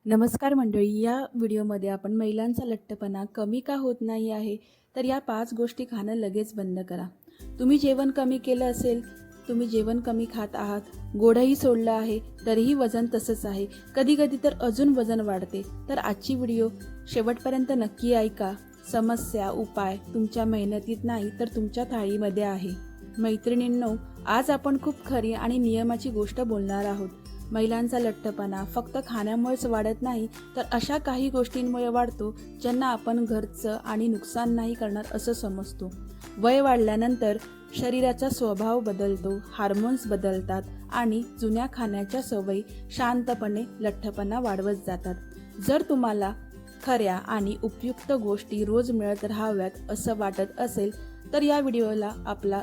नमस्कार मंडळी. या व्हिडिओमध्ये आपण महिलांचा लठ्ठपणा कमी का होत नाही आहे, तर या 5 गोष्टी खाणं लगेच बंद करा. तुम्ही जेवण कमी केलं असेल, तुम्ही जेवण कमी खात आहात, गोडही सोडलं आहे, तरीही वजन तसंच आहे, कधी-कधी तर अजून वजन वाढते. तर आजची व्हिडिओ शेवटपर्यंत नक्की ऐका. समस्या, उपाय तुमच्या मेहनतीत नाही तर तुमच्या थाळीमध्ये आहे. मैत्रिणींनो, आज आपण खूप खरी आणि नियमाची गोष्ट बोलणार आहोत. महिलांचा लठ्ठपणा फक्त खाण्यामुळेच वाढत नाही, तर अशा काही गोष्टींमुळे वाढतो ज्यांना आपण घरचं आणि नुकसान नाही करणार असं समजतो. वय वाढल्यानंतर शरीराचा स्वभाव बदलतो, हार्मोन्स बदलतात आणि जुन्या खाण्याच्या सवयी शांतपणे लठ्ठपणा वाढवत जातात. जर तुम्हाला खऱ्या आणि उपयुक्त गोष्टी रोज मिळत राहाव्यात असं वाटत असेल, तर या व्हिडिओला आपला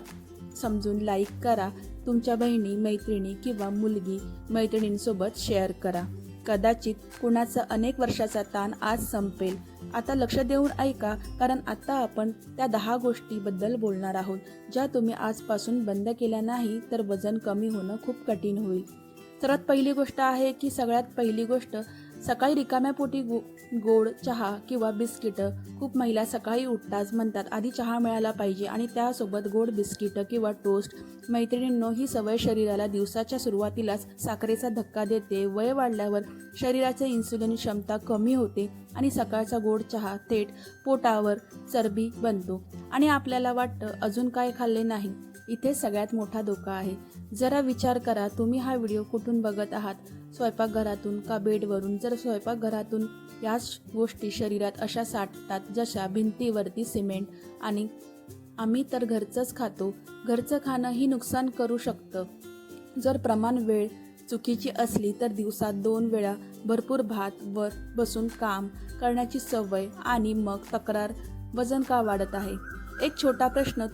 समजून लाईक करा. तुमच्या बहिणी, मैत्रिणी किंवा मुलगी मैत्रिणींसोबत शेअर करा. कदाचित कुणाचा अनेक वर्षाचा ताण आज संपेल. आता लक्ष देऊन ऐका, कारण आता आपण त्या 10 गोष्टीबद्दल बोलणार आहोत, ज्या तुम्ही आजपासून बंद केल्या नाही तर वजन कमी होणं खूप कठीण होईल. सर्वात पहिली गोष्ट आहे की सगळ्यात पहिली गोष्ट, सकाळी रिकाम्या पोटी गोड चहा किंवा बिस्किटं. खूप महिला सकाळी उठताच म्हणतात आधी चहा मिळाला पाहिजे आणि त्यासोबत गोड बिस्किटं किंवा टोस्ट. मैत्रिणींनो, ही सवय शरीराला दिवसाच्या सुरुवातीलाच साखरेचा धक्का देते. वय वाढल्यावर शरीराची इन्सुलिन क्षमता कमी होते आणि सकाळचा गोड चहा थेट पोटावर चरबी बनतो आणि आपल्याला वाटतं अजून काय खाल्ले नाही. इथे सगळ्यात मोठा धोका आहे. जरा विचार करा, तुम्ही हा व्हिडिओ कुठून बघत आहात? स्वयंपाकघरातून का बेडवरून? जर स्वयंपाकघरातून याच गोष्टी शरीरात अशा साठतात जशा भिंतीवरती सिमेंट. आणि आम्ही तर घरचंच खातो. घरचं खाणं ही नुकसान करू शकतं. जर प्रमाण वेळ चुकीची असली तर दिवसात 2 वेळा भरपूर भात वर बसून काम करण्याची सवय आणि मग तक्रार वजन का वाढत आहे. एक छोटा प्रश्न,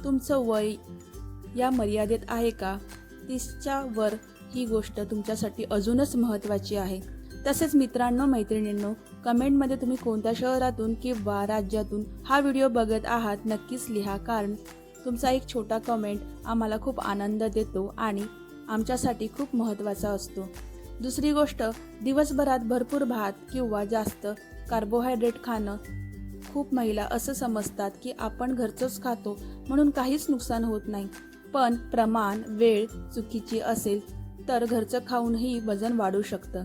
तुमचं वय या मर्यादेत आहे का? 30च्या वर ही गोष्ट तुमच्यासाठी अजूनच महत्त्वाची आहे. तसेच मित्रांनो, मैत्रिणींनो, कमेंटमध्ये तुम्ही कोणत्या शहरातून किंवा राज्यातून हा व्हिडिओ बघत आहात नक्कीच लिहा, कारण तुमचा एक छोटा कमेंट आम्हाला खूप आनंद देतो आणि आमच्यासाठी खूप महत्त्वाचा असतो. दुसरी गोष्ट, दिवसभरात भरपूर भात किंवा जास्त कार्बोहायड्रेट खाणं. खूप महिला असं समजतात की आपण घरचंच खातो म्हणून काहीच नुकसान होत नाही. पण प्रमाण वेळ चुकीची असेल तर घरचं खाऊनही वजन वाढू शकतं.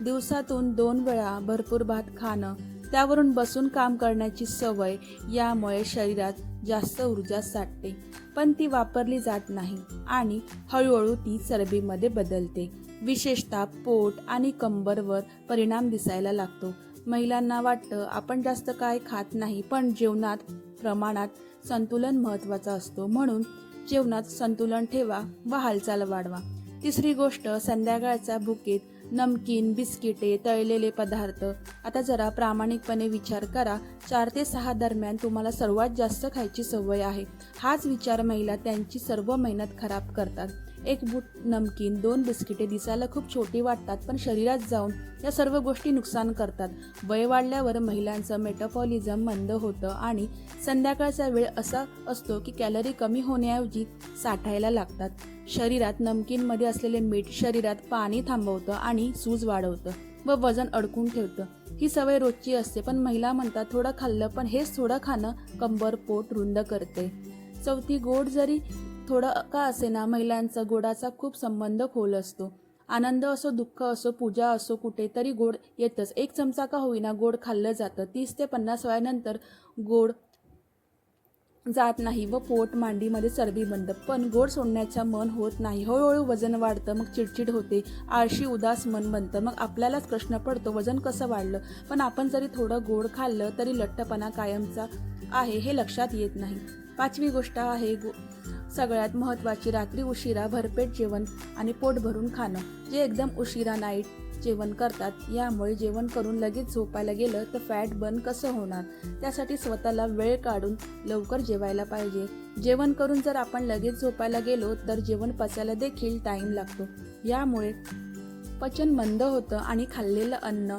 दिवसातून 2 वेळा भरपूर भात खाणं, त्यावरून बसून काम करण्याची सवय, यामुळे शरीरात जास्त ऊर्जा साठते, पण ती वापरली जात नाही आणि हळूहळू ती चरबीमध्ये बदलते. विशेषतः पोट आणि कंबरवर परिणाम दिसायला लागतो. महिलांना वाटतं आपण जास्त काय खात नाही, पण जेवणात प्रमाणात संतुलन महत्त्वाचा असतो. म्हणून जेवणात संतुलन ठेवा व हालचाल वाढवा. तिसरी गोष्ट, संध्याकाळच्या भुकेत नमकीन, बिस्किटे, तळलेले पदार्थ. आता जरा प्रामाणिकपणे विचार करा, 4 ते 6 दरम्यान तुम्हाला सर्वात जास्त खायची सवय आहे. हाच विचार महिला त्यांची सर्व मेहनत खराब करतात. एक बूट नमकीन, 2 बिस्किटे दिसायला खूप छोटी वाटतात, पण शरीरात जाऊन या सर्व गोष्टी नुकसान करतात. वय वाढल्यावर महिलांचं मेटाबॉलिझम मंद होतं आणि संध्याकाळचा वेळ असा असतो की कॅलरी कमी होण्याऐवजी साठायला लागतात. शरीरात नमकीनमध्ये असलेले मीठ शरीरात पाणी थांबवतं आणि सूज वाढवतं व वजन अडकून ठेवतं. ही सवय रोजची असते, पण महिला म्हणतात थोडं खाल्लं, पण हेच थोडं खाणं कंबर पोट रुंद करते. चौथी, गोड जरी थोडं का असेना, महिलांचा गोडाचा खूप संबंध खोल असतो. आनंद असो, दुःख असो, पूजा असो, कुठेतरी गोड येतच. 1 चमचा का होईना गोड खाल्लं जातं. 30 ते 50 वयानंतर गोड जात नाही व पोट मांडीमध्ये चरबी बनतं, पण गोड सोडण्याचं मन होत नाही. हळूहळू वजन वाढतं, मग चिडचिड होते, आळशी उदास मन बनतं. मग आपल्यालाच प्रश्न पडतो वजन कसं वाढलं. पण आपण जरी थोडं गोड खाल्लं तरी लठ्ठपणा कायमचा आहे हे लक्षात येत नाही. 5वी गोष्ट आहे सगळ्यात महत्त्वाची, रात्री उशिरा भरपेट जेवण आणि पोट भरून खाणं. जे एकदम उशिरा नाईट जेवण करतात, यामुळे जेवण करून लगेच झोपायला गेलं तर फॅट बर्न कसं होणार. त्यासाठी स्वतःला वेळ काढून लवकर जेवायला पाहिजे. जेवण करून जर आपण लगेच झोपायला गेलो तर जेवण पचायला देखील टाईम लागतो. यामुळे पचन मंद होतं आणि खाल्लेलं अन्न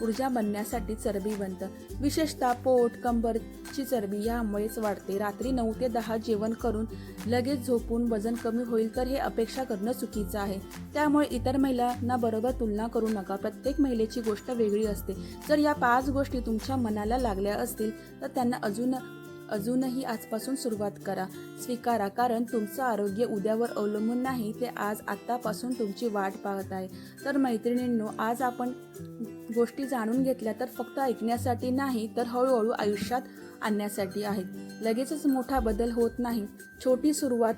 ऊर्जा बनण्यासाठी चरबी बनतं. विशेषतः पोट, कंबरची चरबी यामुळेच वाढते. रात्री 9 ते 10 जेवण करून लगेच झोपून वजन कमी होईल तर हे अपेक्षा करणं चुकीचं आहे. त्यामुळे इतर महिलांना बरोबर तुलना करू नका. प्रत्येक महिलेची गोष्ट वेगळी असते. जर या 5 गोष्टी तुमच्या मनाला लागल्या असतील तर त्यांना अजूनही आजपासून सुरुवात करा. स्वीकारा, कारण तुमचं आरोग्य उद्यावर अवलंबून नाही, ते आत्तापासून तुमची वाट पाहत आहे. तर मैत्रिणींनो, आज आपण गोष्टी जाणून घेतल्या तर फक्त ऐकण्यासाठी नाही, तर हळूहळू आयुष्यात आणण्यासाठी आहेत. लगेचच मोठा बदल होत नाही. छोटी सुरुवात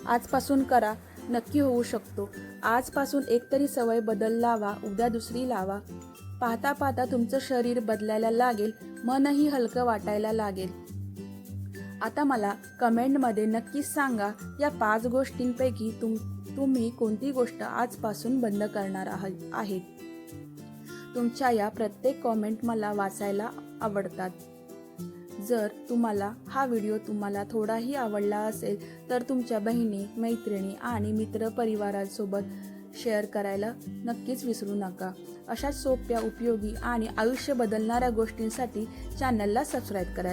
आजपासून करा, नक्की होऊ शकतो. आजपासून एकतरी सवय बदल लावा, उद्या दुसरी लावा. पाहता पाहता तुमचं शरीर बदलायला लागेल, मनही हलकं वाटायला लागेल. आता मला कमेंटमध्ये नक्कीच सांगा, या 5 गोष्टींपैकी तुम्ही कोणती गोष्ट आजपासून बंद करणार आहेत. तुमच्या या प्रत्येक कमेंट मला वाचायला आवडतात. जर तुम्हाला हा व्हिडिओ थोडाही आवडला असेल तर तुमच्या बहिणी, मैत्रिणी आणि मित्रपरिवारासोबत शेअर करायला नक्कीच विसरू नका. अशा सोप्या, उपयोगी आणि आयुष्य बदलणाऱ्या गोष्टींसाठी चॅनलला सबस्क्राईब करा.